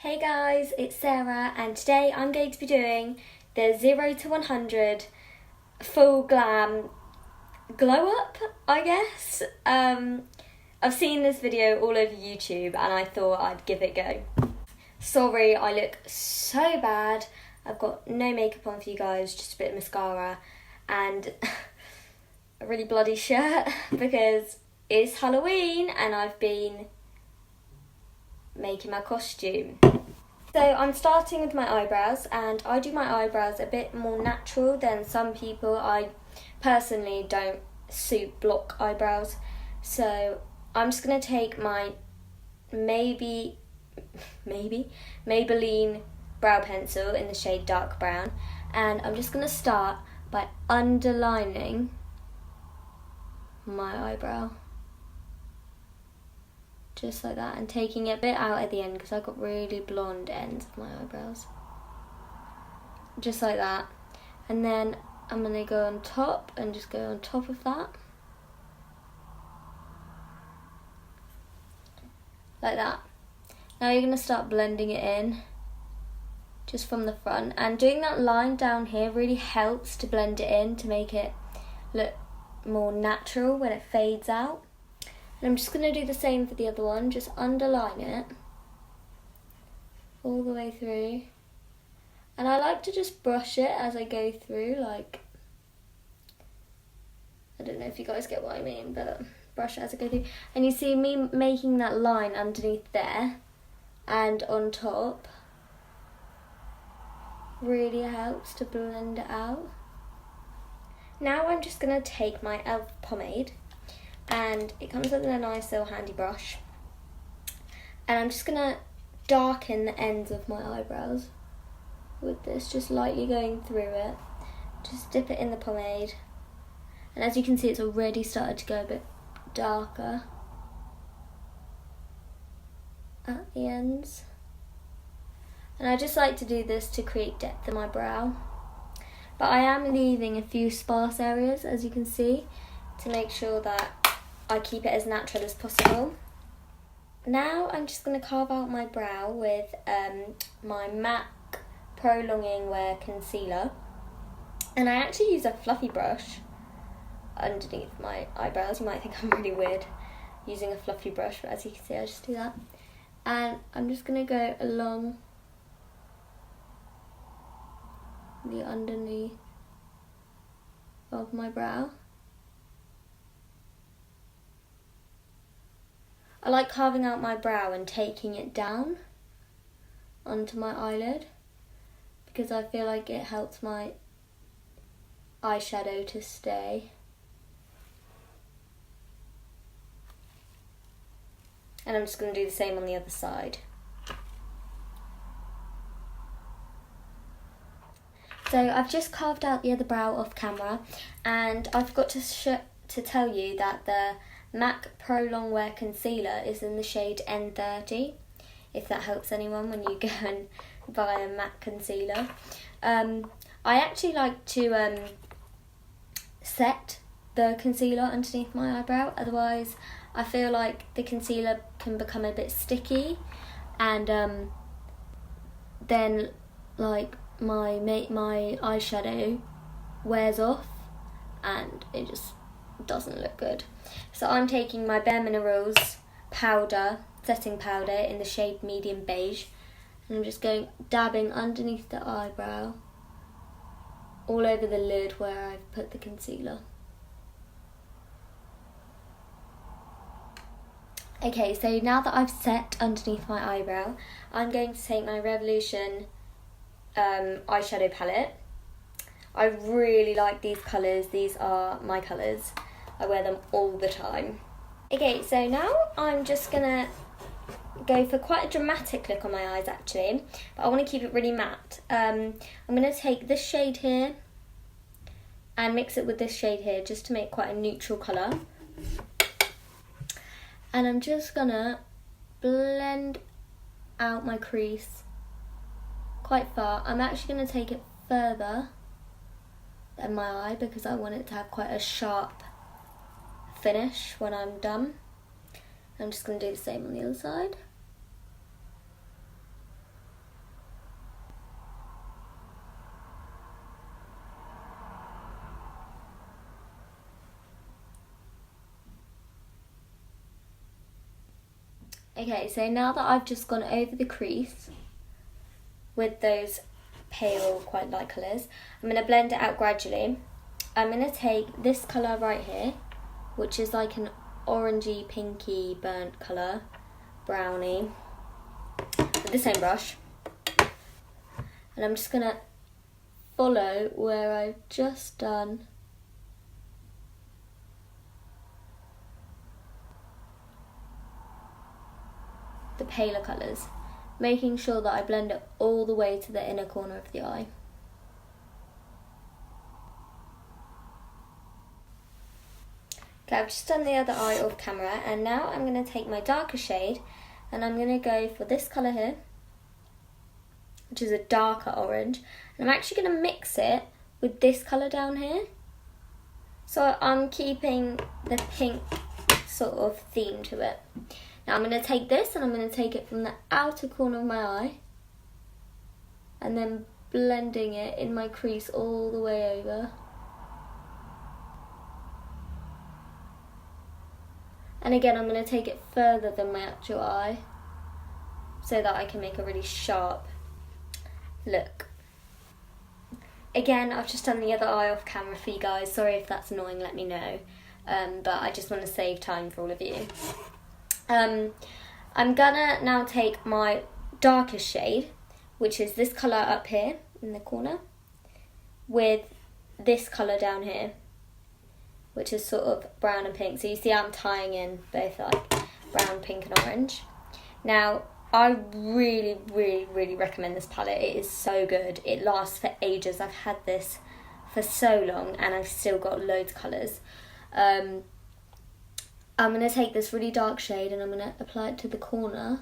Hey guys, it's Sarah and today I'm going to be doing the 0 to 100 full glam glow up, I guess. I've seen this video all over YouTube and I thought I'd give it a go. Sorry, I look so bad. I've got no makeup on for you guys, just a bit of mascara and a really bloody shirt because it's Halloween and I've been making my costume. So I'm starting with my eyebrows and I do my eyebrows a bit more natural than some people. I personally don't suit block eyebrows, so I'm just going to take my Maybelline brow pencil in the shade dark brown and I'm just going to start by underlining my eyebrow. Just like that, and taking it a bit out at the end because I've got really blonde ends of my eyebrows. Just like that. And then I'm going to go on top and just go on top of that. Like that. Now you're going to start blending it in just from the front. And doing that line down here really helps to blend it in to make it look more natural when it fades out. And I'm just going to do the same for the other one, just underline it all the way through. And I like to just brush it as I go through, like, I don't know if you guys get what I mean, but brush it as I go through. And you see me making that line underneath there and on top really helps to blend it out. Now I'm just going to take my e.l.f. pomade. And it comes with a nice little handy brush. And I'm just going to darken the ends of my eyebrows with this, just lightly going through it. Just dip it in the pomade. And as you can see, it's already started to go a bit darker at the ends. And I just like to do this to create depth in my brow. But I am leaving a few sparse areas, as you can see, to make sure that I keep it as natural as possible. Now I'm just going to carve out my brow with my MAC Pro Longing Wear Concealer. And I actually use a fluffy brush underneath my eyebrows. You might think I'm really weird using a fluffy brush, but as you can see I just do that. And I'm just going to go along the underneath of my brow. I like carving out my brow and taking it down onto my eyelid because I feel like it helps my eyeshadow to stay. And I'm just going to do the same on the other side. So I've just carved out the other brow off camera and I forgot to tell you that the MAC Pro Longwear Concealer is in the shade N30, if that helps anyone when you go and buy a MAC concealer. I actually like to set the concealer underneath my eyebrow, otherwise I feel like the concealer can become a bit sticky and then like my eyeshadow wears off and it just doesn't look good. So I'm taking my Bare Minerals powder, setting powder in the shade medium beige, and I'm just dabbing underneath the eyebrow, all over the lid where I've put the concealer. Okay, so now that I've set underneath my eyebrow, I'm going to take my Revolution eyeshadow palette. I really like these colours. These are my colours. I wear them all the time. Okay, so now I'm just gonna go for quite a dramatic look on my eyes actually, but I want to keep it really matte. I'm gonna take this shade here and mix it with this shade here just to make quite a neutral colour. And I'm just gonna blend out my crease quite far. I'm actually gonna take it further than my eye because I want it to have quite a sharp finish when I'm done. I'm just going to do the same on the other side. Okay, so now that I've just gone over the crease with those pale, quite light colours, I'm going to blend it out gradually. I'm going to take this colour right here, which is like an orangey, pinky, burnt colour, brownie, with the same brush. And I'm just going to follow where I've just done the paler colours, making sure that I blend it all the way to the inner corner of the eye. Okay, I've just done the other eye off camera, and now I'm going to take my darker shade and I'm going to go for this colour here, which is a darker orange, and I'm actually going to mix it with this colour down here. So I'm keeping the pink sort of theme to it. Now I'm going to take this and I'm going to take it from the outer corner of my eye and then blending it in my crease all the way over. And again, I'm going to take it further than my actual eye so that I can make a really sharp look. Again, I've just done the other eye off camera for you guys. Sorry if that's annoying, let me know. But I just want to save time for all of you. I'm gonna now take my darkest shade, which is this colour up here in the corner, with this colour down here, which is sort of brown and pink. So you see I'm tying in both like brown, pink and orange. Now, I really, really, really recommend this palette. It is so good. It lasts for ages. I've had this for so long and I've still got loads of colours. I'm going to take this really dark shade and I'm going to apply it to the corner,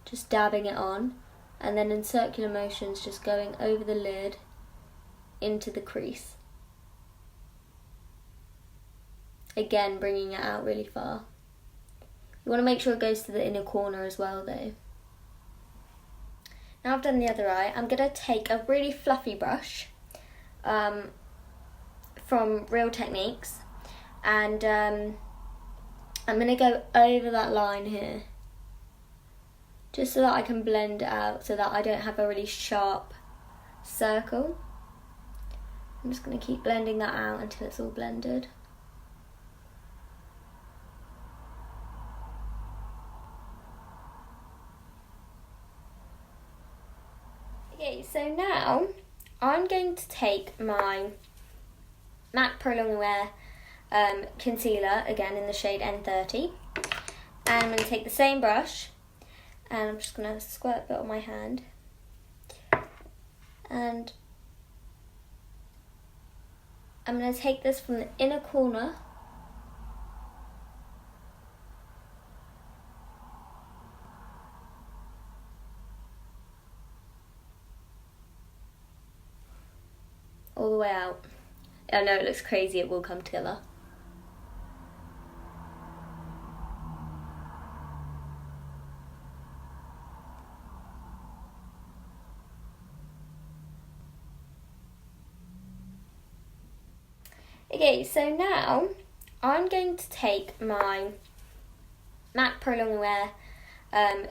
just dabbing it on, and then in circular motions just going over the lid into the crease. Again, bringing it out really far. You want to make sure it goes to the inner corner as well though. Now I've done the other eye, I'm going to take a really fluffy brush from Real Techniques, and I'm going to go over that line here, just so that I can blend it out, so that I don't have a really sharp circle. I'm just going to keep blending that out until it's all blended. Okay, so now I'm going to take my MAC Pro Longwear concealer, again in the shade N30, and I'm going to take the same brush and I'm just going to squirt a bit on my hand, and I'm going to take this from the inner corner all the way out. I know it looks crazy, it will come together. Okay, so now I'm going to take my MAC Pro Longwear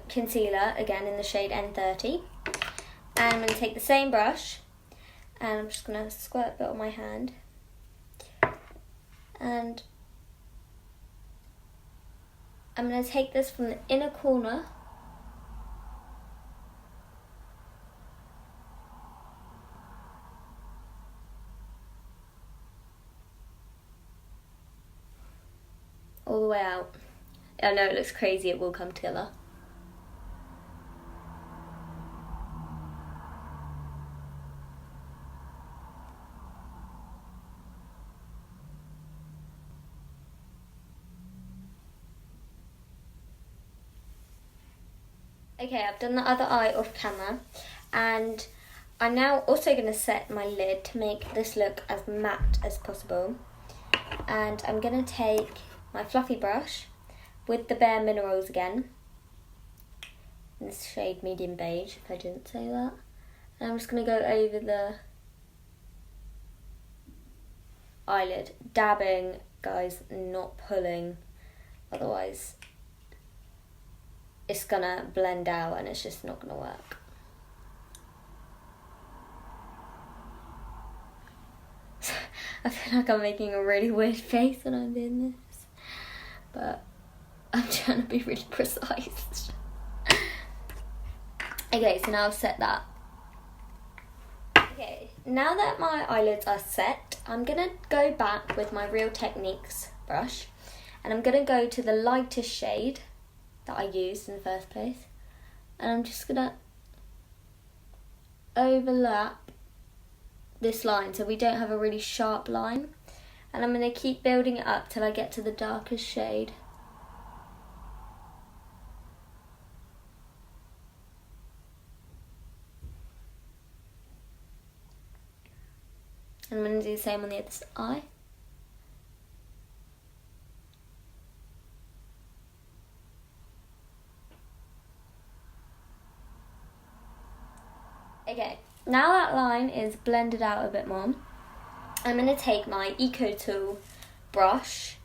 concealer, again in the shade N30, and I'm going to take the same brush and I'm just going to squirt a bit on my hand, and I'm going to take this from the inner corner all the way out. I know it looks crazy, it will come together. Okay, I've done the other eye off camera, and I'm now also going to set my lid to make this look as matte as possible. And I'm going to take my fluffy brush with the Bare Minerals again, in this shade medium beige, if I didn't say that. And I'm just going to go over the eyelid, dabbing, guys, not pulling, otherwise it's gonna blend out and it's just not gonna work. I feel like I'm making a really weird face when I'm doing this, but I'm trying to be really precise. Okay, so now I've set that. Okay, now that my eyelids are set, I'm gonna go back with my Real Techniques brush, and I'm gonna go to the lightest shade that I used in the first place, and I'm just gonna overlap this line so we don't have a really sharp line, and I'm gonna keep building it up till I get to the darkest shade. And I'm going to do the same on the other eye. Okay, now that line is blended out a bit more, I'm going to take my Eco Tool brush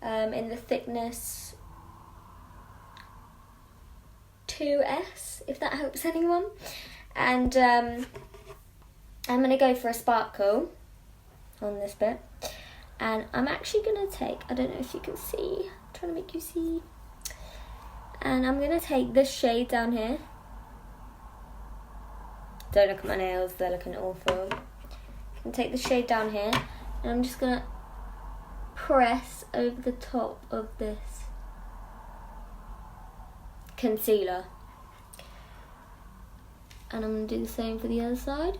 in the thickness 2S, if that helps anyone. And I'm going to go for a sparkle on this bit, and I'm actually going to take, I don't know if you can see, I'm trying to make you see, and I'm going to take this shade down here. Don't look at my nails, they're looking awful. I'm going to take the shade down here, and I'm just going to press over the top of this concealer. And I'm going to do the same for the other side.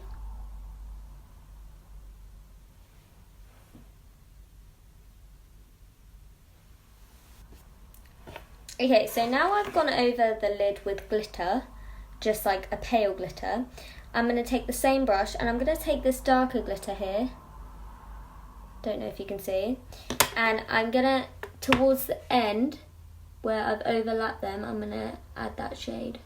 Okay, so now I've gone over the lid with glitter, just like a pale glitter. I'm going to take the same brush and I'm going to take this darker glitter here. Don't know if you can see. And I'm going to, towards the end, where I've overlapped them, I'm going to add that shade.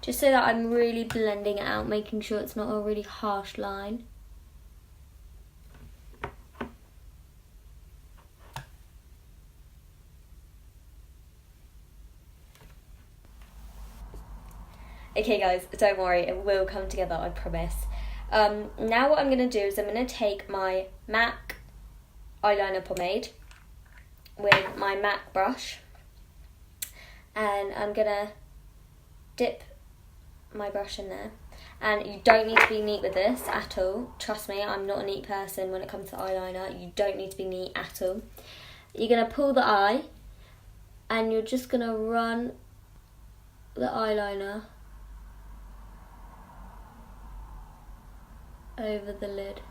Just so that I'm really blending it out, making sure it's not a really harsh line. Okay guys, don't worry, it will come together, I promise. Now what I'm going to do is I'm going to take my MAC eyeliner pomade with my MAC brush, and I'm going to dip my brush in there. And you don't need to be neat with this at all. Trust me, I'm not a neat person when it comes to eyeliner. You don't need to be neat at all. You're going to pull the eye, and you're just going to run the eyeliner over the lid.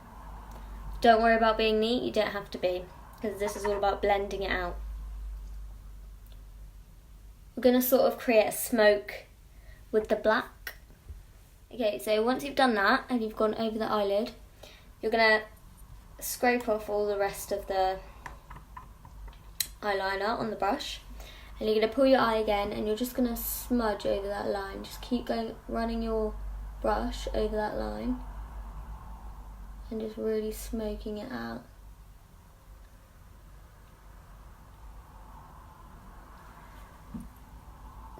Don't worry about being neat, you don't have to be, because this is all about blending it out. We're going to sort of create a smoke with the black. Okay, so once you've done that and you've gone over the eyelid, you're going to scrape off all the rest of the eyeliner on the brush, and you're going to pull your eye again, and you're just going to smudge over that line. Just keep going, running your brush over that line and just really smoking it out.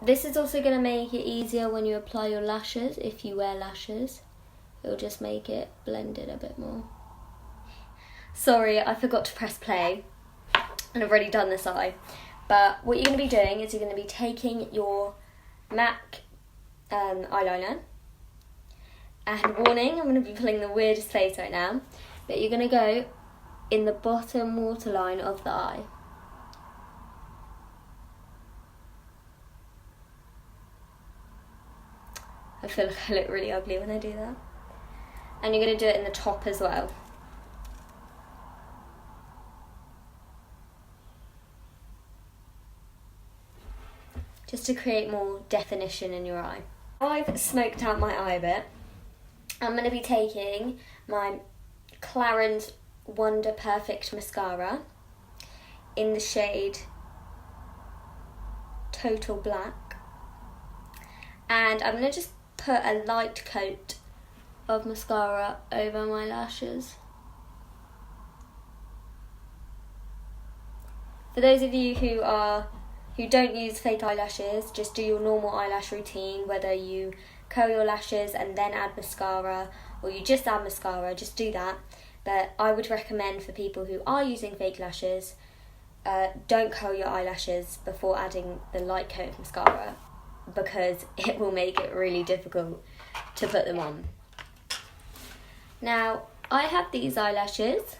This is also going to make it easier when you apply your lashes, if you wear lashes. It'll just make it blend it a bit more. Sorry, I forgot to press play, and I've already done this eye. But what you're going to be doing is you're going to be taking your MAC eyeliner, and warning, I'm going to be pulling the weirdest face right now, but you're going to go in the bottom waterline of the eye. I feel like I look really ugly when I do that. And you're going to do it in the top as well. Just to create more definition in your eye. I've smoked out my eye a bit. I'm going to be taking my Clarins Wonder Perfect Mascara in the shade Total Black. And I'm going to just put a light coat of mascara over my lashes. For those of you who don't use fake eyelashes, just do your normal eyelash routine, whether you curl your lashes and then add mascara, or you just add mascara, just do that. But I would recommend for people who are using fake lashes, don't curl your eyelashes before adding the light coat of mascara, because it will make it really difficult to put them on. Now, I have these eyelashes.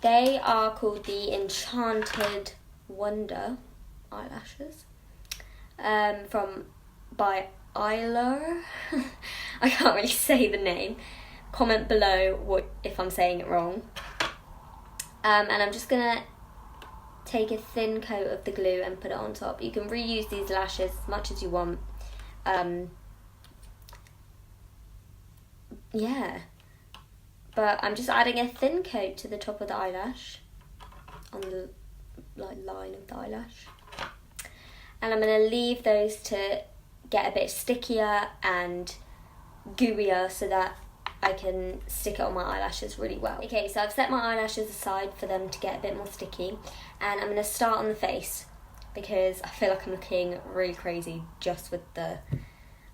They are called the Enchanted Wonder eyelashes, by Isla. I can't really say the name. Comment below if I'm saying it wrong. And I'm just gonna take a thin coat of the glue and put it on top. You can reuse these lashes as much as you want. Yeah. But I'm just adding a thin coat to the top of the eyelash, on the line of the eyelash. And I'm going to leave those to get a bit stickier and gooier so that I can stick it on my eyelashes really well. Okay, so I've set my eyelashes aside for them to get a bit more sticky, and I'm going to start on the face because I feel like I'm looking really crazy just with the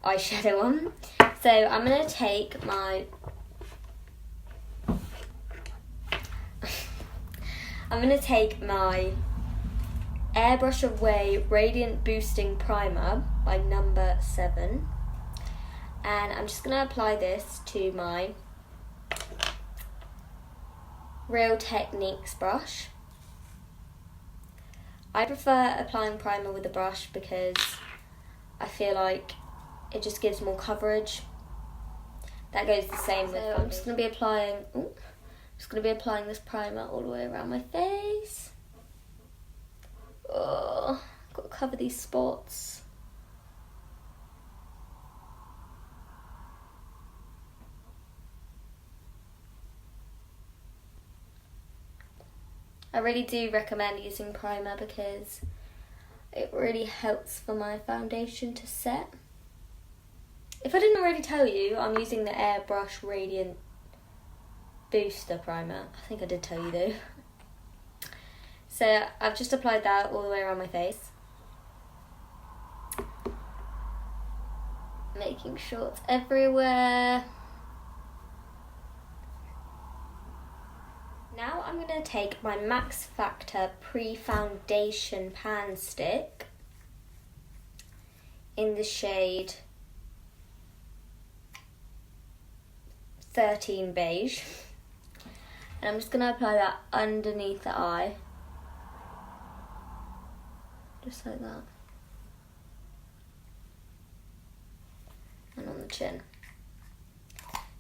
eyeshadow on. So I'm going to take my Airbrush Away Radiant Boosting Primer by number 7, and I'm just going to apply this to my Real Techniques brush. I prefer applying primer with a brush because I feel like it just gives more coverage. That goes the same with foundation. I'm just going to be applying this primer all the way around my face. Oh, I've got to cover these spots. I really do recommend using primer because it really helps for my foundation to set. If I didn't already tell you, I'm using the Airbrush Radiant Booster Primer. I think I did tell you though. So I've just applied that all the way around my face. Making sure it's everywhere. Now I'm going to take my Max Factor Pre-Foundation Pan Stick in the shade 13 Beige. And I'm just going to apply that underneath the eye. Just like that. And on the chin.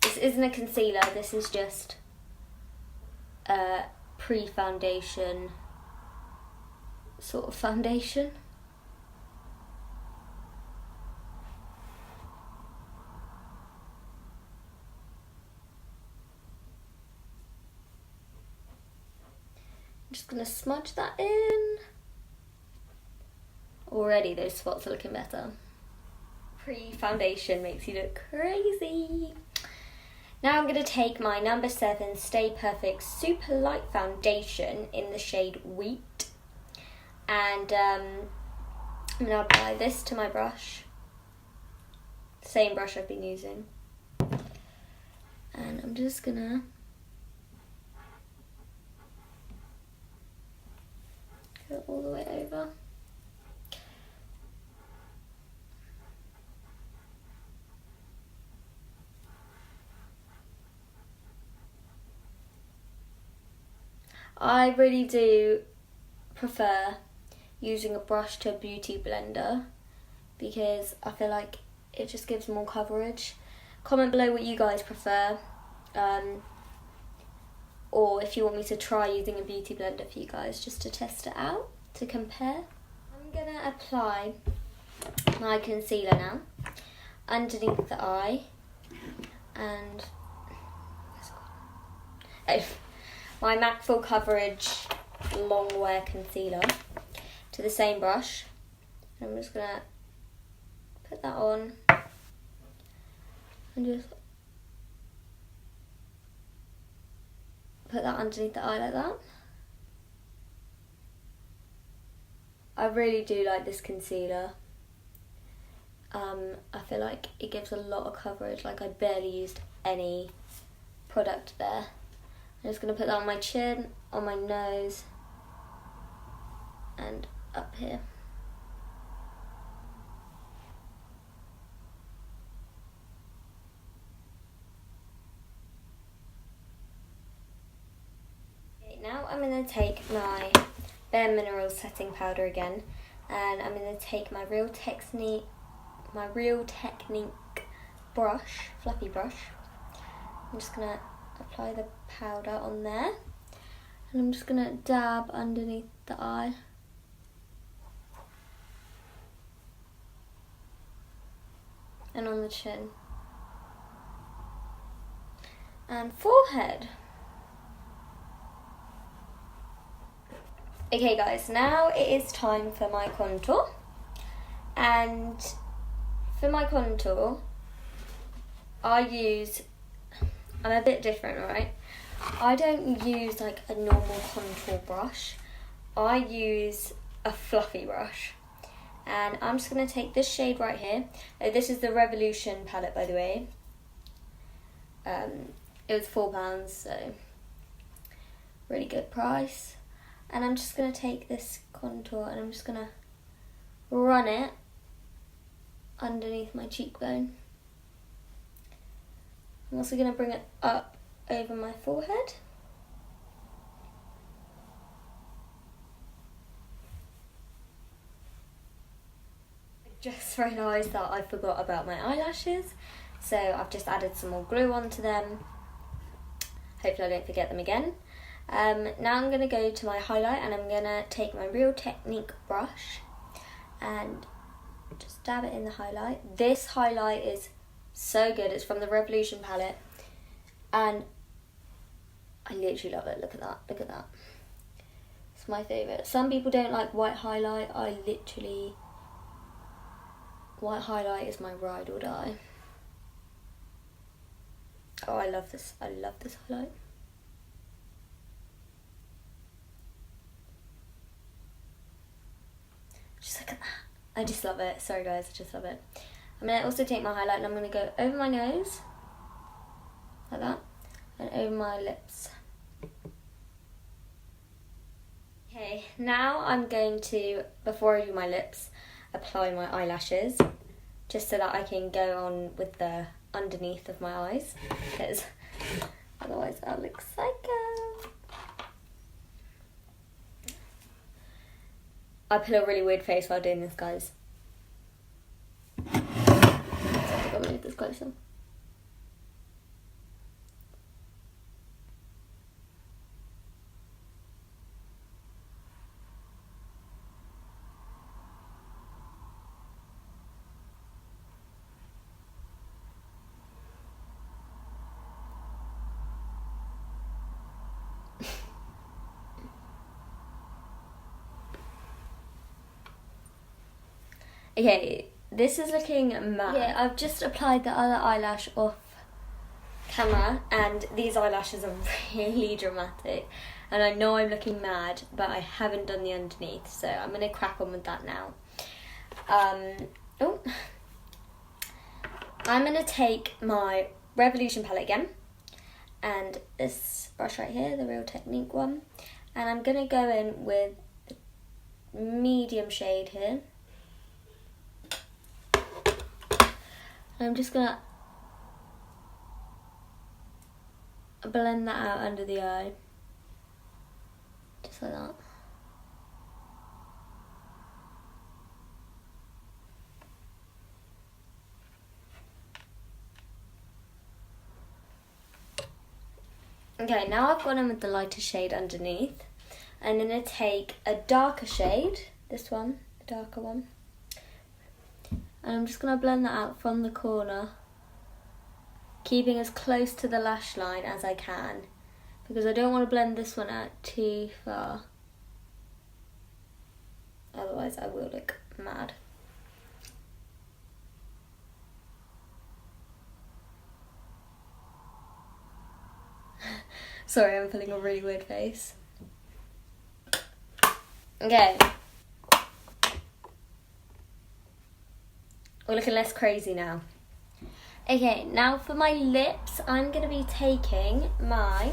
This isn't a concealer, this is just a pre-foundation sort of foundation. I'm just going to smudge that in. Already those spots are looking better. Pre-foundation makes you look crazy. Now I'm going to take my number 7 Stay Perfect Super Light Foundation in the shade Wheat. And I'm going to apply this to my brush. Same brush I've been using. And I'm just going to go all the way over. I really do prefer using a brush to a beauty blender because I feel like it just gives more coverage. Comment below what you guys prefer, or if you want me to try using a beauty blender for you guys just to test it out, to compare. I'm going to apply my concealer now underneath the eye and my MAC Full Coverage Long Wear Concealer to the same brush. I'm just going to put that on and just put that underneath the eye like that. I really do like this concealer. I feel like it gives a lot of coverage. Like I barely used any product there. I'm just going to put that on my chin, on my nose, and up here. Okay, now I'm going to take my Bare Minerals setting powder again, and I'm going to take my Real Technique brush, fluffy brush. I'm just going to apply the powder on there, and I'm just going to dab underneath the eye. And on the chin. And forehead. Okay guys, now it is time for my contour. And for my contour, I'm a bit different, right? I don't use like a normal contour brush. I use a fluffy brush. And I'm just going to take this shade right here. This is the Revolution palette, by the way. It was £4, so really good price. And I'm just going to take this contour and I'm just going to run it underneath my cheekbone. I'm also going to bring it up over my forehead. Just realised that I forgot about my eyelashes, so I've just added some more glue onto them. Hopefully I don't forget them again. Now I'm going to go to my highlight and I'm going to take my Real Technique brush and just dab it in the highlight. This highlight is so good. It's from the Revolution palette and I literally love it. Look at that, look at that. It's my favourite. Some people don't like white highlight. White highlight is my ride or die. Oh, I love this. I love this highlight. Just look at that. I just love it. Sorry guys, I just love it. I'm going to also take my highlight and I'm going to go over my nose, like that, and over my lips. Okay, now I'm going to, before I do my lips, apply my eyelashes, just so that I can go on with the underneath of my eyes, because otherwise I'll look psycho. I put a really weird face while doing this, guys. So I've got to move this closer. Okay, this is looking mad. Yeah, I've just applied the other eyelash off camera and these eyelashes are really dramatic and I know I'm looking mad, but I haven't done the underneath, so I'm going to crack on with that now. I'm going to take my Revolution palette again and this brush right here, the Real Technique one, and I'm going to go in with the medium shade here. I'm just going to blend that out under the eye, just like that. Okay, now I've gone in with the lighter shade underneath. I'm going to take a darker shade, this one, the darker one. And I'm just going to blend that out from the corner, keeping as close to the lash line as I can, because I don't want to blend this one out too far. Otherwise I will look mad. Sorry, I'm pulling a really weird face. Okay. We're looking less crazy now. Okay, now for my lips, I'm going to be taking my...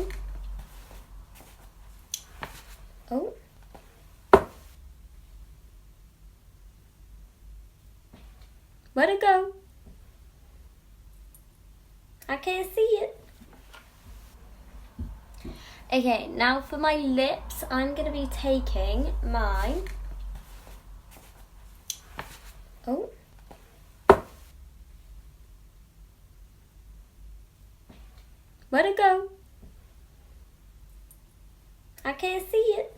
Oh. Where'd it go? I can't see it. Okay, now for my lips, I'm going to be taking my... Oh. Where'd it go? I can't see it.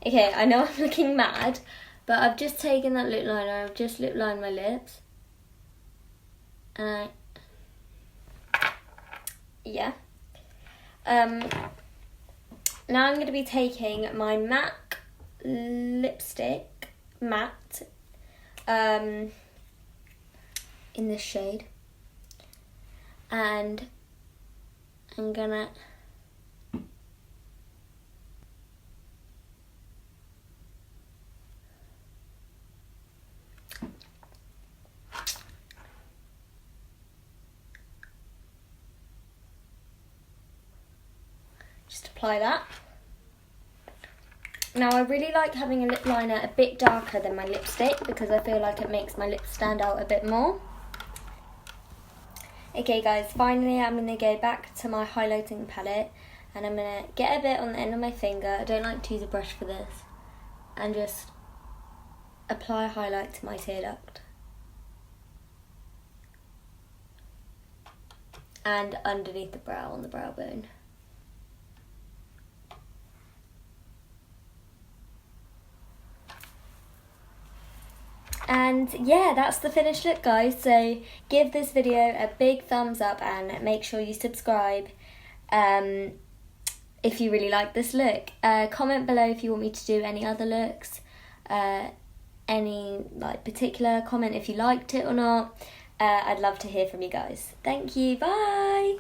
Okay, I know I'm looking mad, but I've just taken that lip liner, I've just lip lined my lips. And yeah. Now I'm going to be taking my MAC lipstick, matte, in this shade. And I'm gonna just apply that. Now I really like having a lip liner a bit darker than my lipstick because I feel like it makes my lips stand out a bit more. Okay guys, finally I'm going to go back to my highlighting palette and I'm going to get a bit on the end of my finger. I don't like to use a brush for this. And just apply highlight to my tear duct. And underneath the brow, on the brow bone. And yeah, that's the finished look, guys. So give this video a big thumbs up and make sure you subscribe if you really like this look. Comment below if you want me to do any other looks. Any particular comment if you liked it or not. I'd love to hear from you guys. Thank you. Bye.